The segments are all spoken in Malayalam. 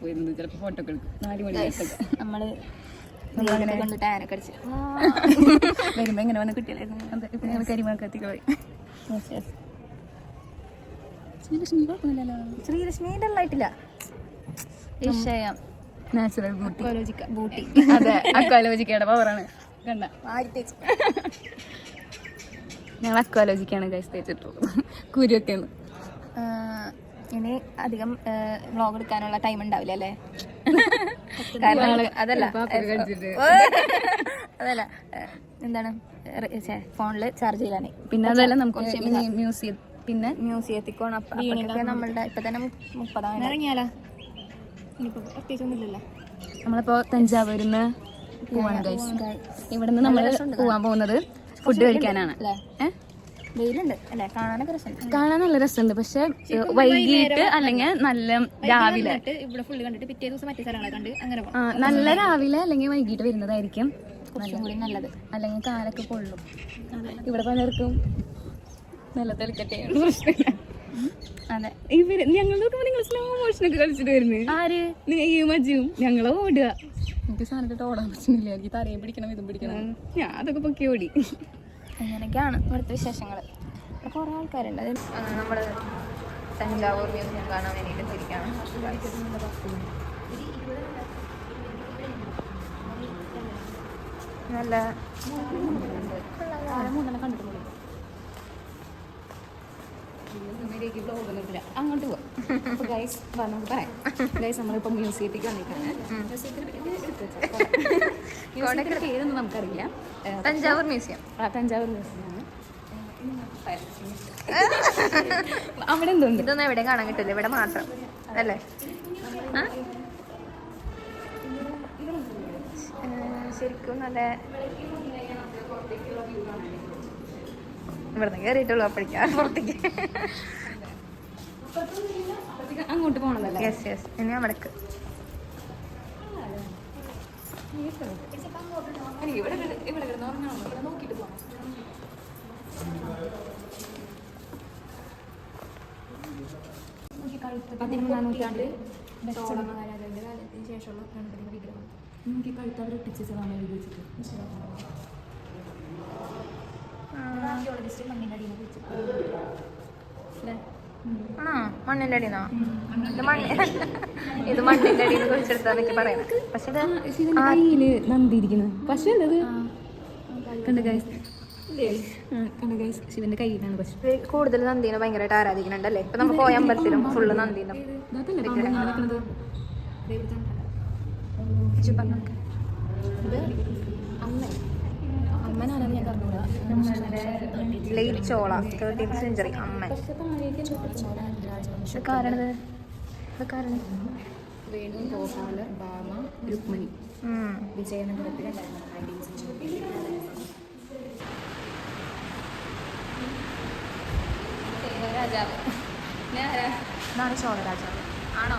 പോയിരുന്നു ചിലപ്പോൾ ഫോട്ടോ ഒക്കെ എടുക്കും 4 മണി നമ്മള് വരുമ്പോ എങ്ങനെ വന്ന് കിട്ടിയാലായിരുന്നു. ഇപ്പൊ ഞങ്ങൾ കരിമാക്കത്തേക്ക് പോയി. ശ്രീലക്ഷ്മി ഡല്ലായിട്ടില്ല. വിഷയം നാച്ചുറൽ ബൂട്ടി. അതെ, അക്വാലോജിക്കയുടെ പവറാണ്. കണ്ട ഞങ്ങൾ അക്വാലോജിക്കാണ് ഗൈസ് തേച്ചിട്ടുള്ളത്. കുരുവൊക്കെ ഇനി അധികം വ്ളോഗ് എടുക്കാനുള്ള ടൈം ഉണ്ടാവില്ല അല്ലേ? കാരണം അതല്ല എന്താണ് ഫോണില് ചാർജ് ചെയ്യാനേ. പിന്നെ അതല്ല നമുക്ക് മ്യൂസിയത്തിൽ പോകണം. നമ്മളുടെ ഇപ്പൊ തന്നെ 30 ഇറങ്ങിയാലോ? ഇനിയിപ്പോ പ്രത്യേകിച്ചൊന്നുമില്ലല്ലോ. നമ്മളിപ്പോ തഞ്ചാവൂരിന്ന് പോവാണ് ഗൈസ്. ഇവിടുന്ന് നമ്മൾ പോവാൻ പോകുന്നത് ഫുഡ് കഴിക്കാനാണ്. വെയിലുണ്ട് അല്ലേ? കാണാനൊക്കെ രസം, കാണാൻ നല്ല രസമുണ്ട്. പക്ഷെ വൈകിട്ട് അല്ലെങ്കിൽ നല്ല രാവിലെ ഇവിടെ ഫുള്ള് കണ്ടിട്ട് പിറ്റേ ദിവസം മറ്റേ സ്ഥലങ്ങളെ കണ്ട് അങ്ങനെ നല്ല രാവിലെ അല്ലെങ്കിൽ വൈകിട്ട് വരുന്നതായിരിക്കും കുറച്ചും കൂടി നല്ലത്. അല്ലെങ്കിൽ കാലൊക്കെ പൊള്ളും. ഇവിടെ പലർക്കും നല്ല തെളിക്കട്ടെ. അതെ, ഞങ്ങൾ നോക്കുമ്പോ നിങ്ങൾ സ്ലോ മോഷനൊക്കെ കളിച്ചിട്ട് വരുന്നത് ആര് ഈ മജുവും ഞങ്ങളെ ഓടുക. എനിക്ക് സാധനത്തിട്ട് ഓടാൻ പറ്റുന്നില്ല. എനിക്ക് തലയും പിടിക്കണം ഇതും പിടിക്കണം. ഞാൻ അതൊക്കെ പൊക്കി ഓടി. അങ്ങനെയൊക്കെയാണ് ഇവിടുത്തെ വിശേഷങ്ങൾ. കുറേ ആൾക്കാരുണ്ട്. അത് നമ്മൾ തഞ്ചാവൂർ മ്യൂസിയം കാണാൻ വേണ്ടിയിട്ട് തിരിക്കുകയാണ്. നല്ല 3 കണ്ടിട്ടുണ്ട്. അങ്ങോട്ട് പോവാം. അപ്പൊ ഗൈസ് നമുക്ക് പറയാം. ഗൈസ് നമ്മളിപ്പോ മ്യൂസിയത്തേക്ക് വന്നിട്ടാണ്. മ്യൂസിയത്തിന്റെ പേരൊന്നും നമുക്കറിയില്ല. തഞ്ചാവൂർ മ്യൂസിയം. തഞ്ചാവൂർ മ്യൂസിയമാണ്. അവിടെ എന്തുണ്ട്? ഇതൊന്നും എവിടെയും കാണാൻ കിട്ടില്ല, ഇവിടെ മാത്രം അല്ലേ? ശരിക്കും നല്ല ഇവിടുന്ന് കയറിയിട്ടുള്ളൂ അപ്പോഴേക്കും പുറത്തേക്ക്. അങ്ങോട്ട് പോകണമല്ലോ. യെസ് യെസ്, ഇനി അവിടേക്ക് നോക്കിട്ട് പോകാം. 13-ാം നൂറ്റാണ്ട് മഹാരാജാവിന്റെ കാലത്തിന് ശേഷമുള്ള ഗണപതിയുടെ വിഗ്രഹം. നമുക്ക് കഴുത്ത് അവർ ഒട്ടിച്ചതാണ് ഉപയോഗിച്ചിട്ട്. ആർക്കിയോളജിസ്റ്റ് മണ്ണിൻ്റെ അടിയിൽ ആണോ? മണ്ണിൻ്റെ അടിയെന്നോ? ഇത് മണ്ണിൻ്റെ അടിയിൽ കുഴിച്ചെടുത്താന്നൊക്കെ പറയാം. പക്ഷെ കയ്യില് നന്ദിയിരിക്കുന്നത്. പക്ഷെ അത് കണ്ട ഗൈസ് ശിവന്റെ കയ്യിലാണ്. പക്ഷെ കൂടുതൽ നന്ദീനെ ഭയങ്കരമായിട്ട് ആരാധിക്കുന്നുണ്ട് അല്ലേ? ഇപ്പൊ നമ്മൾ പോയ അമ്പലത്തിലും ഫുള്ള് നന്ദീനെ. Late Chola 13th century Amman. കാരണം വേണു ഗോപാല ഭാമ രുക്മിണി വിജയനഗരത്തിലെ രാജാവ്. ഇതാണ് ചോള രാജാവ്. ആണോ?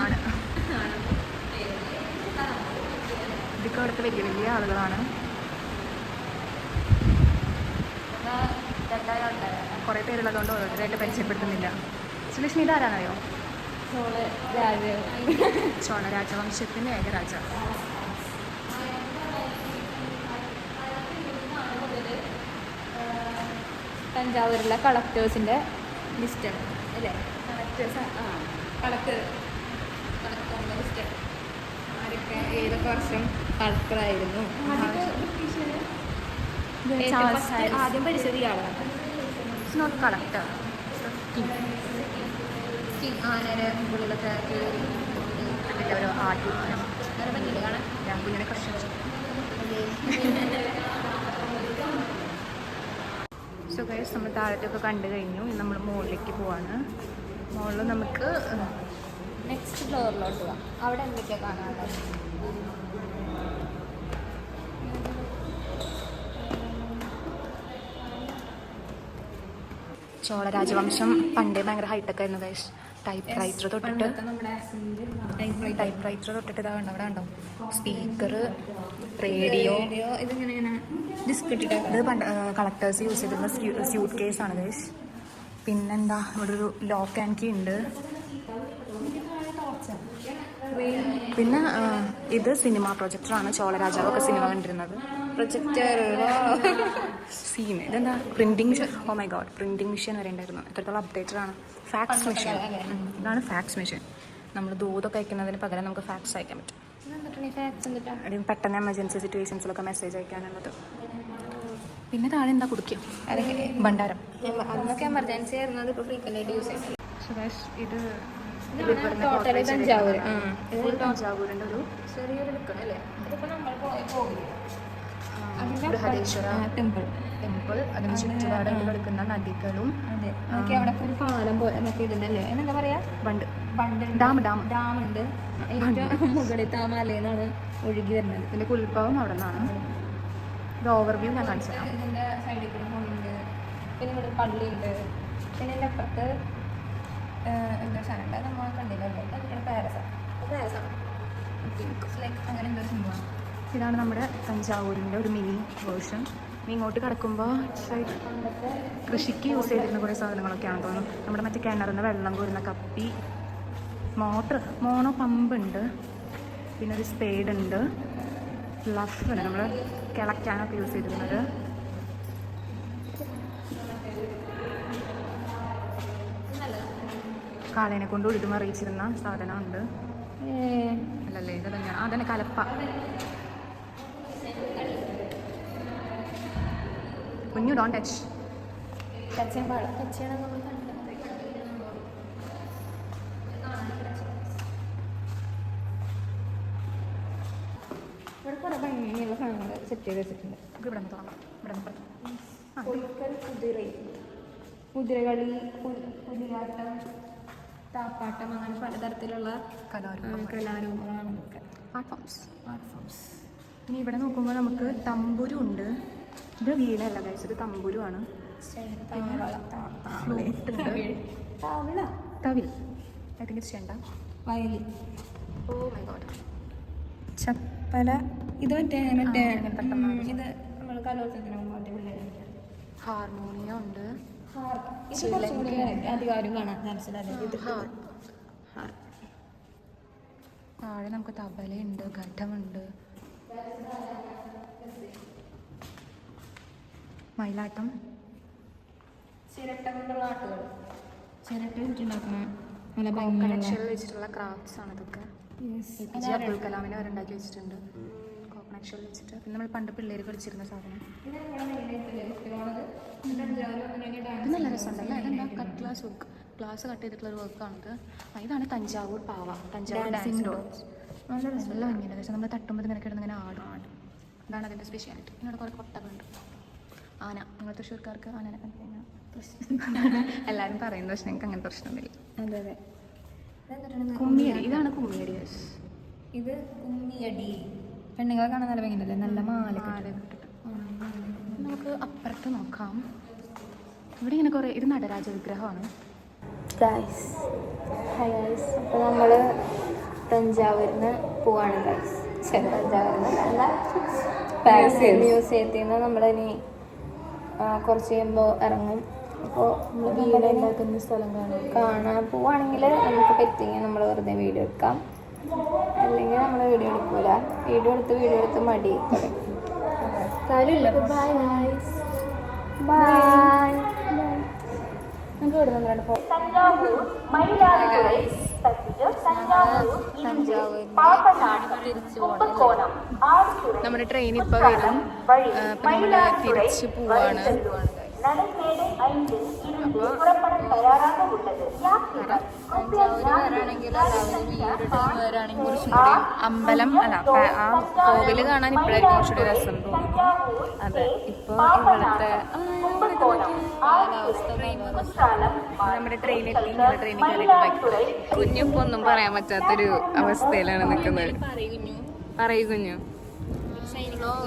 ആണ്. ഇതൊക്കെ അവിടുത്തെ വലിയ വലിയ ആളുകളാണ്. കുറേ പേരുള്ളതുകൊണ്ട് ഓരോരുത്തരായിട്ട് പരിചയപ്പെടുത്തുന്നില്ല. ശ്രീലക്ഷ്മി ഇതാരാന്നറിയോ? ചോള രാജവംശത്തിൻ്റെ ഏകരാജാവ്. തഞ്ചാവൂരിലെ കളക്ടേഴ്സിൻ്റെ ലിസ്റ്റാണ് അല്ലേ? കളക്ടറിൻ്റെ ലിസ്റ്റാണ്. ആരൊക്കെ ഏതൊക്കെ വർഷം കളക്ടറായിരുന്നു? ആദ്യം പഠിച്ചത് ഇയാളാണ്. Not collector. ആനയുടെ ഉള്ളിലൊക്കെ കയറി അതിൻ്റെ ഓരോ ആട്ടി അങ്ങനെ ഭംഗിയില്ല കാണാൻ. ഞാൻ കുഞ്ഞിനെ കർഷക സോ ഗൈസ് നമ്മൾ താഴത്തൊക്കെ കണ്ടു കഴിഞ്ഞു. നമ്മൾ മുകളിലേക്ക് പോവാണ്. മുകളിൽ നമുക്ക് നെക്സ്റ്റ് ഫ്ലോറിലോട്ട് പോവാം. അവിടെ എന്തൊക്കെയാണ് കാണാനുള്ളത്? ചോള രാജവംശം പണ്ടേ ഭയങ്കര ഹൈടെക് ആയിരുന്നു ഗൈസ്. ടൈപ്പ് റൈറ്റർ തൊട്ടിട്ട് ഇതാ കണ്ടോ, അവിടെ കണ്ടോ സ്പീക്കർ, റേഡിയോ. ഇതിങ്ങനെയാണ് ഡിസ്ക് ഇട്ടിട്ട്. ഇത് പണ്ട് കളക്ടേഴ്സ് യൂസ് ചെയ്തിരുന്ന സ്യൂട്ട് കേസാണ് ഗൈസ്. പിന്നെന്താ, ഇവിടെ ഒരു ലോക്ക് ആൻഡ് കീ ഉണ്ട്. പിന്നെ ഇത് സിനിമ പ്രൊജക്ടറാണ്. ചോളരാജാവൊക്കെ സിനിമ കണ്ടിരുന്നത്. പ്രൊജക്ടർ സീൻ ഇതെന്താ printing. Oh my God, printing machine വരെ ഉണ്ടായിരുന്നു. എത്രത്തോളം അപ്ഡേറ്റഡ് ആണ്. Fax machine. ഇതാണ് ഫാക്സ് മെഷീൻ. നമ്മൾ ദൂതൊക്കെ അയക്കുന്നതിന് പകരം നമുക്ക് ഫാക്സ് അയക്കാൻ പറ്റും. പെട്ടെന്ന് എമർജൻസി സിറ്റുവേഷൻസിലൊക്കെ മെസ്സേജ് അയക്കാനുള്ളത്. പിന്നെ താഴെ എന്താ കുടിക്കും, ഭണ്ഡാരം. അന്നൊക്കെ എമർജൻസി ആയിരുന്നു. അതിപ്പോൾ ഫ്രീക്വൻ്റായിട്ട് യൂസ് ചെയ്യും. ഇത് ടോട്ടലി തഞ്ചാവൂർ. തഞ്ചാവൂരിൻ്റെ ഒരു ചെറിയൊരു എടുക്കണം അല്ലേ? ഇതിപ്പോൾ നമ്മൾ പോകില്ല. ബൃഹദേശ്വര ടെമ്പിൾ. അതിന് ചുറ്റുപാടായിട്ട് കിടക്കുന്ന നദികളും. അതെ, നമുക്ക് അവിടെ ഒരു പാലം പോലെ മറ്റേ ഇതുണ്ടല്ലേ, എന്താ പറയാ, ബണ്ട് ഡാം ഉണ്ട്. ഏറ്റവും മുകളിലത്തെ ആ മലയിലാണ് ഒഴുകി വരുന്നത്. ഇതിൻ്റെ ഉത്ഭവം അവിടെ നിന്നാണ്. ഇത് ഓവർവ്യൂ ഞാൻ കാണിച്ചു തരാം. ഇതിൻ്റെ സൈഡിൽ കൂടെ പോകുന്നുണ്ട്. പിന്നെ ഇവിടെ പള്ളിയുണ്ട്. പിന്നെ എൻ്റെ അപ്പുറത്ത് എന്താ സാധനം ഉണ്ട്, നമ്മൾ കണ്ടില്ലല്ലോ, അതിൻ്റെ പാരസാണ്. ലൈക്ക് അങ്ങനെ എന്തോ സംഭവമാണ്. ഇതാണ് നമ്മുടെ തഞ്ചാവൂരിൻ്റെ ഒരു മിനി വേർഷൻ. ഇങ്ങോട്ട് കിടക്കുമ്പോൾ കൃഷിക്ക് യൂസ് ചെയ്തിരുന്ന കുറേ സാധനങ്ങളൊക്കെയാണെന്ന് തോന്നുന്നു. നമ്മുടെ മറ്റേ കിണറിന്ന് വെള്ളം കോരുന്ന കപ്പി, മോണോ പമ്പ് ഉണ്ട്, പിന്നെ ഒരു സ്പേഡ് ഉണ്ട്, ലഫ് ഉണ്ട്, നമ്മൾ കിളയ്ക്കാനൊക്കെ യൂസ് ചെയ്തിരുന്നത്. കാളേനെ കൊണ്ട് ഉഴുതുമറിയിച്ചിരുന്ന സാധനമുണ്ട്. അല്ലല്ലേ, ഇത് തന്നെയാണ്. അതന്നെ കലപ്പ. കുഞ്ഞു ഡോണ്ട് ടച്ച്. ഇവിടെ കുറേ ഭംഗിയുള്ള സാധനങ്ങൾ സെറ്റ് ചെയ്ത് വെച്ചിട്ടുണ്ട്. ഇവിടെ നിന്ന് തുറക്കാം. ഇവിടെ നിന്ന് കുതിരകളി, പുലിയാട്ടം, താപ്പാട്ടം, അങ്ങനെ പലതരത്തിലുള്ള കലാരൂപങ്ങളാണ് ഇതൊക്കെ. Art forms. ഇനി ഇവിടെ നോക്കുമ്പോൾ നമുക്ക് തമ്പുരു ഉണ്ട്. ഇത് വീണല്ല കഴിച്ചത്, ഇത് തമ്പുരുവാണ്. ഫ്ലൂട്ട് ഉണ്ട്. തവിൽ I think it's chenda. Violin. Oh my God. ചപ്പല. ഇത് മറ്റേ ഇത് നമ്മൾ കലോത്സവത്തിന് പോകുമ്പോൾ പിള്ളേർ. ഹാർമോണിയം ഉണ്ട്. ഇത് കുറച്ചും കൂടി അധികാരം കാണാൻ മനസ്സിലായി. ഇത് താഴെ നമുക്ക് തബലയുണ്ട്, ഘട്ടമുണ്ട്, മയിലാട്ടം, ചിരട്ട കൊണ്ടുള്ള ആട്ടുകൾ. ചിരട്ട വെച്ചിട്ടുണ്ടാക്കുന്ന നല്ല കോക്കനക്ഷനിൽ വെച്ചിട്ടുള്ള ക്രാഫ്റ്റ്സ് ആണ് ഇതൊക്കെ. APJ അബ്ദുൽ കലാമിനെ വരെ ഉണ്ടാക്കി വെച്ചിട്ടുണ്ട് കോക്കനക്ഷനിൽ വെച്ചിട്ട്. പിന്നെ നമ്മൾ പണ്ട് പിള്ളേർ കളിച്ചിരുന്ന സാധനം. ഇത് നല്ല രസമുണ്ടല്ലേ. ഇതെന്താ കട്ട് ഗ്ലാസ് കട്ട് ചെയ്തിട്ടുള്ള ഒരു വർക്കാണിത്. ഇതാണ് തഞ്ചാവൂർ പാവ, തഞ്ചാവൂർ ഡാൻസിങ് ഡോൾസ്. നല്ല രസമല്ല ഭംഗിയുണ്ട്. പക്ഷേ നമ്മൾ തട്ടുമ്പോൾ ഇങ്ങനെ കിടന്ന് ഇങ്ങനെ ആടും. ഇതാണ് അതിൻ്റെ സ്പെഷ്യാലിറ്റി. പിന്നെ കുറേ കൊട്ടകളുണ്ട്. ആന, നിങ്ങൾ തൃശ്ശൂർക്കാർക്ക് ആനനെ കണ്ടു കഴിഞ്ഞാൽ എല്ലാവരും പറയുന്നത്, പക്ഷേ ഞങ്ങൾക്ക് അങ്ങനെ പ്രശ്നമൊന്നുമില്ല. അതെ അതെ. കുമ്മിയടി. ഇതാണ് കുമ്മിയടി. ഇത് കുമ്മിയടി. പെണ്ണുങ്ങളെ കാണാൻ നല്ല ഭംഗിയുണ്ടല്ലേ, നല്ല മാല ഇട്ടിട്ട്. നമുക്ക് അപ്പുറത്ത് നോക്കാം. ഇവിടെ ഇങ്ങനെ കുറേ, ഇത് നടരാജ വിഗ്രഹമാണ്. അപ്പോൾ നമ്മൾ തഞ്ചാവൂരിന് പോവാണ് ഗൈസ്. തഞ്ചാവൂരിന് അല്ല, മ്യൂസിയത്തിൽ നിന്ന് നമ്മളിനി കുറച്ച് കഴിയുമ്പോൾ ഇറങ്ങും. അപ്പോൾ നമ്മൾ വീട് ഉണ്ടാക്കുന്ന സ്ഥലം കാണാൻ പോവുകയാണെങ്കിൽ നമുക്ക് പറ്റിയെങ്കിൽ നമ്മൾ വെറുതെ വീഡിയോ എടുക്കാം, അല്ലെങ്കിൽ നമ്മൾ വീഡിയോ എടുക്കൂല. വീഡിയോ എടുത്ത് മടി കാര്യമില്ല. ബൈ നമുക്ക് ഇവിടെ നിന്നിട്ട് നമ്മുടെ ട്രെയിൻ ഇപ്പൊ വരും. നമ്മൾ തിരിച്ചു പോവാണ്. അമ്പലം അല്ല, ആ കോവില് കാണാൻ ഇപ്പോഴായിരിക്കും കുറച്ചുകൂടി രസം തോന്നുന്നു. അതെ, ഇപ്പൊ ഇവിടുത്തെ നമ്മുടെ ട്രെയിനിൽ ട്രെയിനിൽ കയറിയിട്ട് കുഞ്ഞിപ്പോ ഒന്നും പറയാൻ പറ്റാത്തൊരു അവസ്ഥയിലാണ് നിൽക്കുന്നത്. പറയൂ കുഞ്ഞു.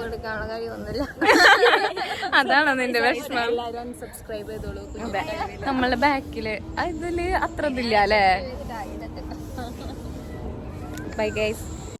എടുക്കാനുള്ള കഴിവൊന്നുമില്ല. അതാണോ നിന്റെ വിഷമം? സബ്സ്ക്രൈബ് ചെയ്തോളൂ. നമ്മളെ ബാക്കില് ഇതില് അത്ര ഇതില്ല അല്ലേ. Bye guys.